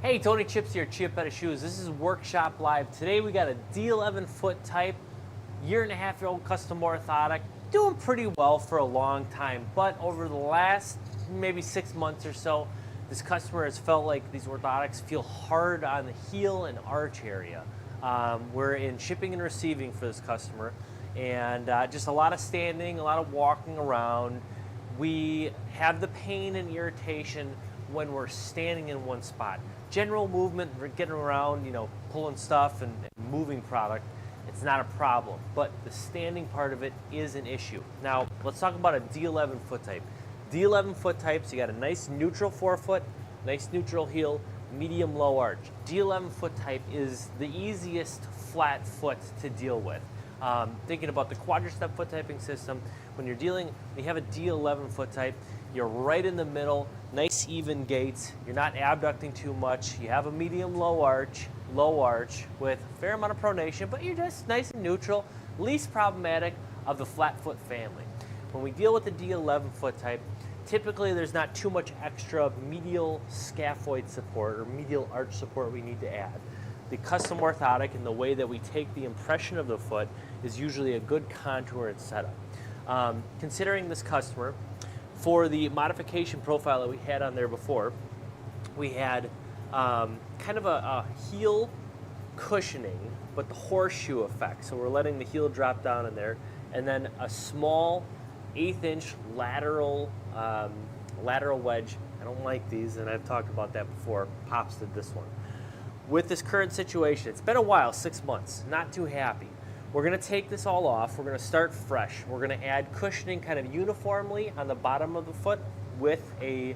Hey, Tony Chips here, Chiappetta Shoes. This is Workshop Live. Today we got a D11 foot type, 1.5-year-old custom orthotic, doing pretty well for a long time, but over the last maybe 6 months or so, this customer has felt like these orthotics feel hard on the heel and arch area. We're in shipping and receiving for this customer, and just a lot of standing, a lot of walking around. We have the pain and irritation when we're standing in one spot. General movement, we're getting around, pulling stuff and moving product, it's not a problem. But the standing part of it is an issue. Now, let's talk about a D11 foot type. D11 foot types, you got a nice neutral forefoot, nice neutral heel, medium low arch. D11 foot type is the easiest flat foot to deal with. Thinking about the quadristep foot typing system, when you have a D11 foot type, you're right in the middle, nice even gaits, you're not abducting too much, you have a medium low arch with a fair amount of pronation, but you're just nice and neutral, least problematic of the flat foot family. When we deal with the D11 foot type, typically there's not too much extra medial scaphoid support or medial arch support we need to add. The custom orthotic and the way that we take the impression of the foot is usually a good contour and setup. Considering this customer, for the modification profile that we had on there before, we had kind of a heel cushioning, but the horseshoe effect. So we're letting the heel drop down in there, and then a small 1/8 inch lateral wedge. I don't like these, and I've talked about that before. Pops did this one. With this current situation, it's been a while, 6 months, not too happy. We're gonna take this all off, we're gonna start fresh. We're gonna add cushioning kind of uniformly on the bottom of the foot with a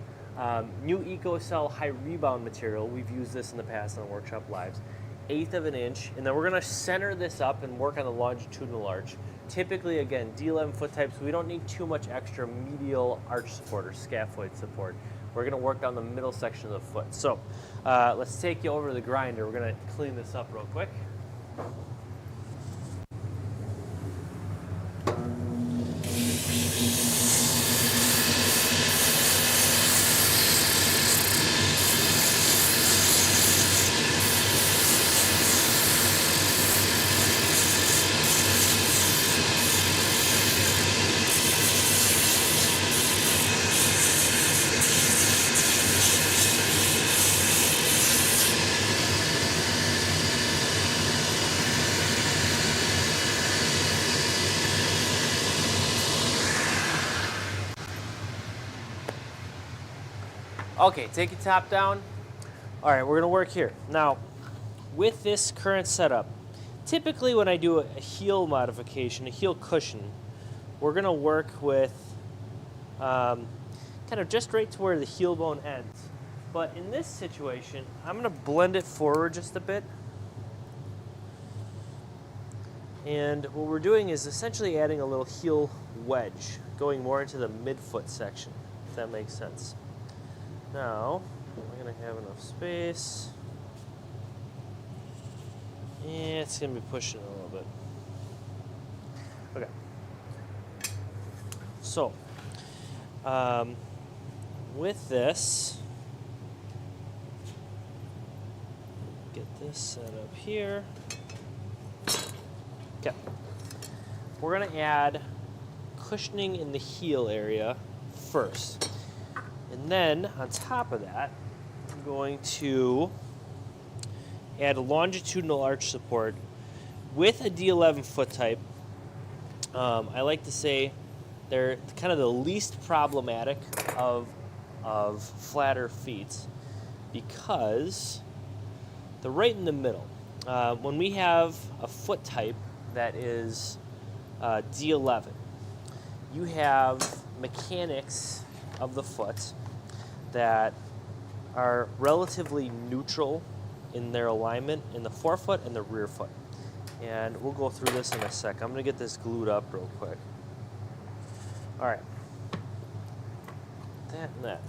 new EcoCell high rebound material. We've used this in the past on Workshop Lives, 1/8 of an inch, and then we're gonna center this up and work on the longitudinal arch. Typically, again, D11 foot types, we don't need too much extra medial arch support or scaphoid support. We're gonna work down the middle section of the foot. So let's take you over to the grinder. We're gonna clean this up real quick. Okay, take your top down. All right, we're gonna work here. Now, with this current setup, typically when I do a heel modification, a heel cushion, we're gonna work with kind of just right to where the heel bone ends. But in this situation, I'm gonna blend it forward just a bit. And what we're doing is essentially adding a little heel wedge, going more into the midfoot section, if that makes sense. Now, we're going to have enough space. Yeah, it's going to be pushing a little bit. Okay. So, with this, get this set up here. Okay. We're going to add cushioning in the heel area first. And then, on top of that, I'm going to add a longitudinal arch support with a D11 foot type. I like to say they're kind of the least problematic of flatter feet because they're right in the middle. When we have a foot type that is D11, you have mechanics of the foot that are relatively neutral in their alignment in the forefoot and the rear foot. And we'll go through this in a sec. I'm gonna get this glued up real quick. All right, that and that.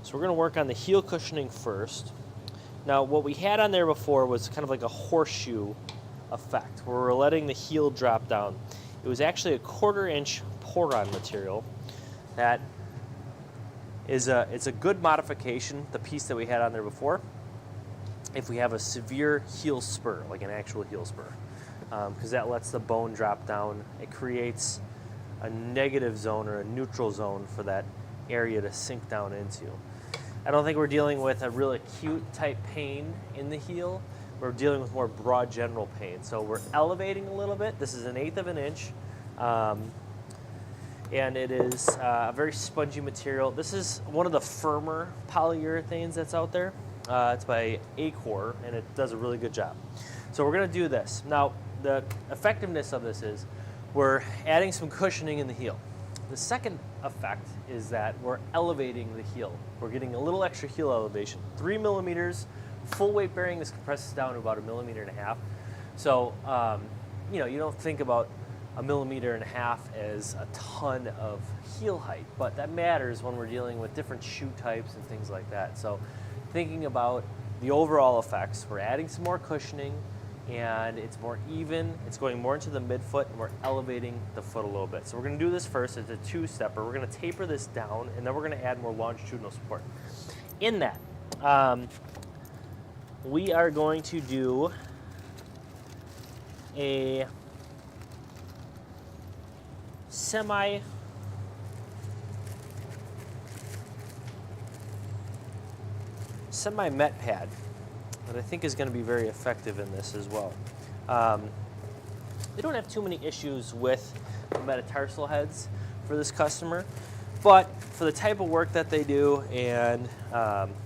So we're gonna work on the heel cushioning first. Now, what we had on there before was kind of like a horseshoe effect, where we're letting the heel drop down. It was actually a 1/4 inch pour-on material that it's a good modification, the piece that we had on there before, if we have a severe heel spur, like an actual heel spur, because that lets the bone drop down. It creates a negative zone or a neutral zone for that area to sink down into. I don't think we're dealing with a real acute type pain in the heel. We're dealing with more broad general pain. So we're elevating a little bit. This is 1/8 of an inch. And it is a very spongy material. This is one of the firmer polyurethanes that's out there. It's by Acor, and it does a really good job. So we're gonna do this. Now, the effectiveness of this is we're adding some cushioning in the heel. The second effect is that we're elevating the heel. We're getting a little extra heel elevation. 3 millimeters, full weight bearing, this compresses down to about 1.5 millimeters. So, you know, you don't think about 1.5 millimeters as a ton of heel height, but that matters when we're dealing with different shoe types and things like that. So thinking about the overall effects, we're adding some more cushioning, and it's more even, it's going more into the midfoot, and we're elevating the foot a little bit. So we're gonna do this first, it's a two-stepper. We're gonna taper this down, and then we're gonna add more longitudinal support. In that, we are going to do a semi-met pad that I think is going to be very effective in this as well. They don't have too many issues with the metatarsal heads for this customer, but for the type of work that they do and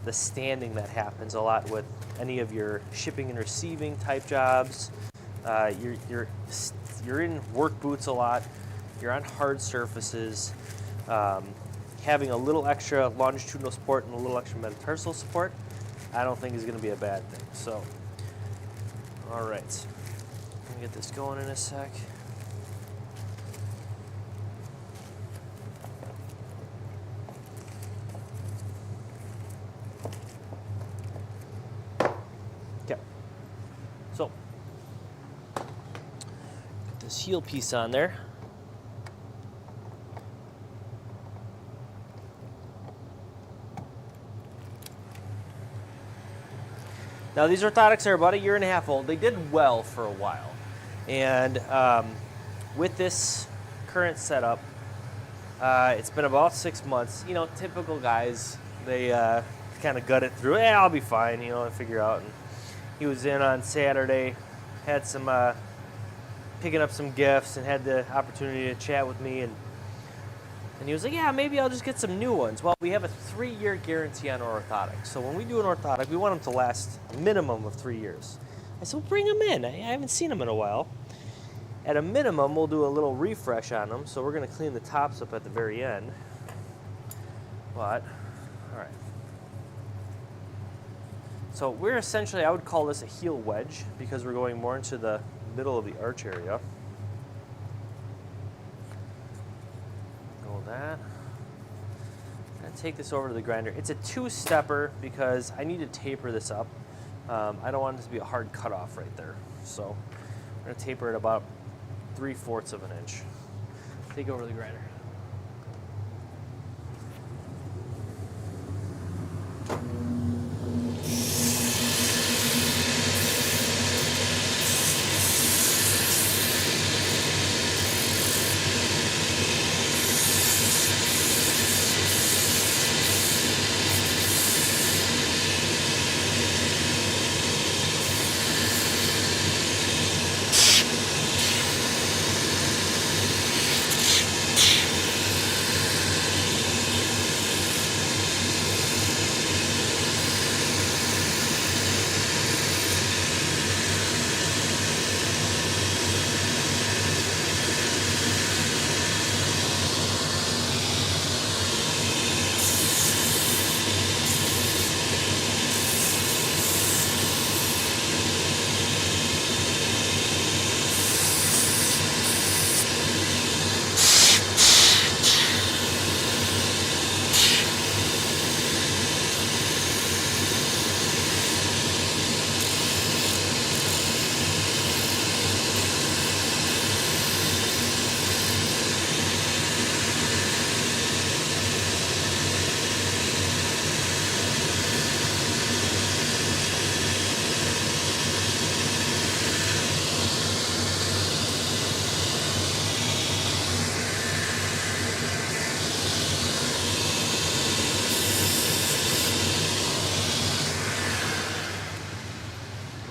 the standing that happens a lot with any of your shipping and receiving type jobs, you're in work boots a lot, you're on hard surfaces, having a little extra longitudinal support and a little extra metatarsal support, I don't think is going to be a bad thing. So, all right, let me get this going in a sec. Okay, so get this heel piece on there. Now these orthotics are about 1.5 years old. They did well for a while. And with this current setup, it's been about 6 months. You know, typical guys, they kind of gut it through. Yeah, I'll be fine, you know, and figure out. And he was in on Saturday, had some, picking up some gifts and had the opportunity to chat with me. And he was like, yeah, maybe I'll just get some new ones. Well, we have a 3-year guarantee on our orthotics. So when we do an orthotic, we want them to last a minimum of 3 years. I said, well, bring them in. I haven't seen them in a while. At a minimum, we'll do a little refresh on them. So we're going to clean the tops up at the very end. But, all right. So we're essentially, I would call this a heel wedge because we're going more into the middle of the arch area. That. I'm going to take this over to the grinder. It's a 2-stepper because I need to taper this up. I don't want it to be a hard cutoff right there. So I'm going to taper it about 3/4 of an inch. Take it over to the grinder.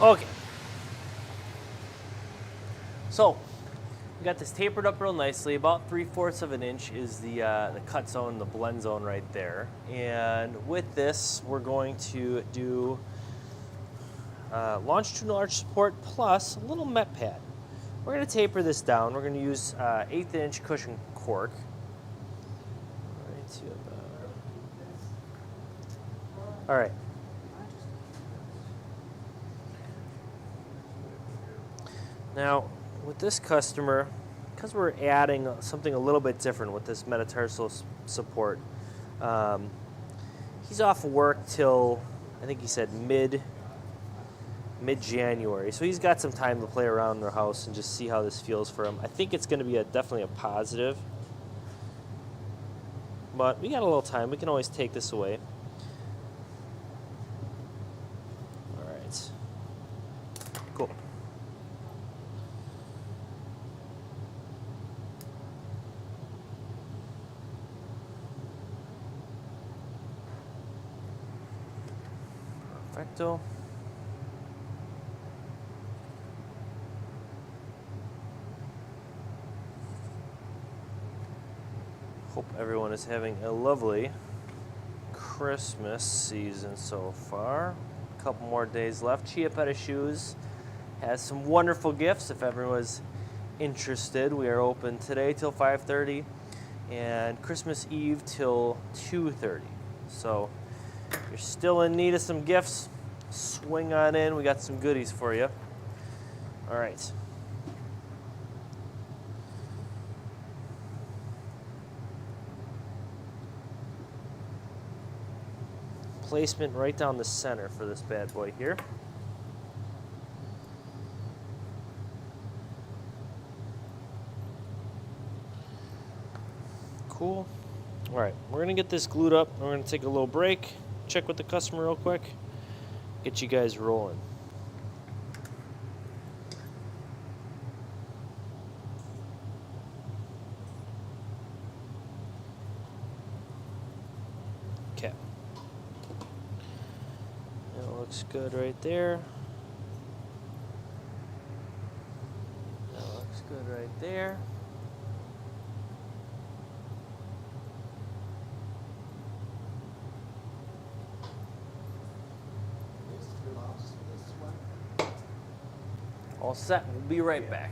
Okay. So we got this tapered up real nicely. About 3/4 of an inch is the cut zone, the blend zone right there. And with this, we're going to do longitudinal arch support plus a little met pad. We're going to taper this down. We're going to use 1/8 inch cushion cork. Right to about. All right. Now, with this customer, because we're adding something a little bit different with this metatarsal support, he's off work till, I think he said mid-January. So he's got some time to play around in their house and just see how this feels for him. I think it's going to be definitely a positive. But we got a little time. We can always take this away. All right. Cool. Perfecto. Hope everyone is having a lovely Christmas season so far. A couple more days left. Chiappetta Shoes has some wonderful gifts if everyone's interested. We are open today till 5:30 and Christmas Eve till 2:30. So if you're still in need of some gifts, swing on in. We got some goodies for you. All right. Placement right down the center for this bad boy here. Cool. All right, we're gonna get this glued up. We're gonna take a little break, check with the customer real quick, get you guys rolling. Okay. That looks good right there. That looks good right there. All set. We'll be right back.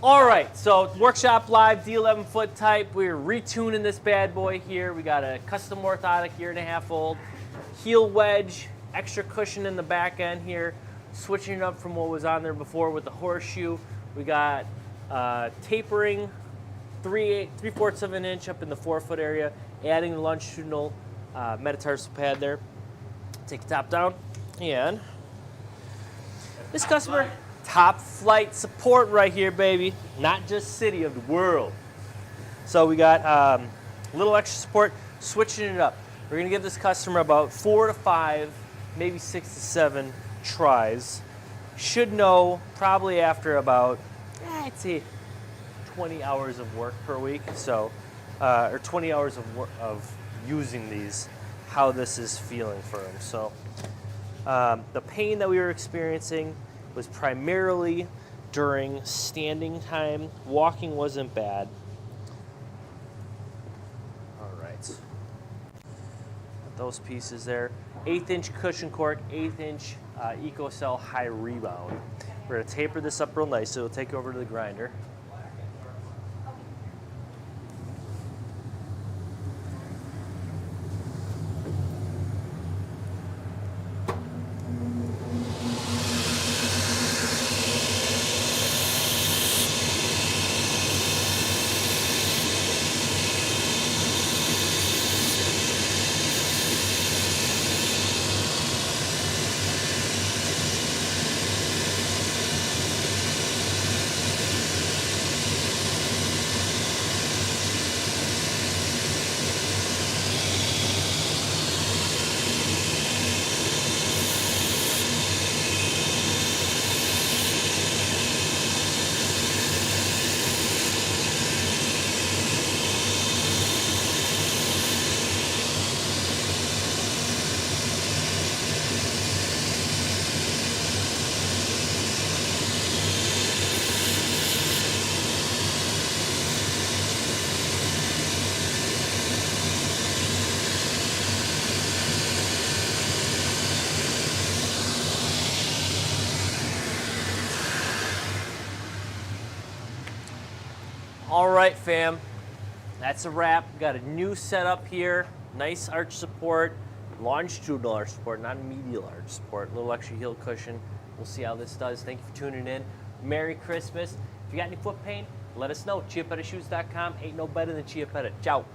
All right, so Workshop Live D11 foot type. We're retuning this bad boy here. We got a custom orthotic, 1.5 years old, heel wedge, extra cushion in the back end here, switching it up from what was on there before with the horseshoe. We got tapering 3/4 of an inch up in the forefoot area, adding the longitudinal metatarsal pad there. Take the top down, and this customer, top flight support right here, baby. Not just city, of the world. So we got a little extra support, switching it up. We're gonna give this customer about 4 to 5, maybe 6 to 7 tries. Should know probably after about, I'd say 20 hours of work per week. So, or 20 hours of using these, how this is feeling for him. So the pain that we were experiencing was primarily during standing time. Walking wasn't bad. All right. Got those pieces there. 1/8 inch cushion cork, 1/8 inch EcoCell high rebound. We're gonna taper this up real nice, so it'll take it over to the grinder. All right, fam, that's a wrap. Got a new setup here. Nice arch support, longitudinal arch support, not medial arch support. A little extra heel cushion. We'll see how this does. Thank you for tuning in. Merry Christmas. If you got any foot pain, let us know. ChiappettaShoes.com. Ain't no better than Chiappetta. Ciao.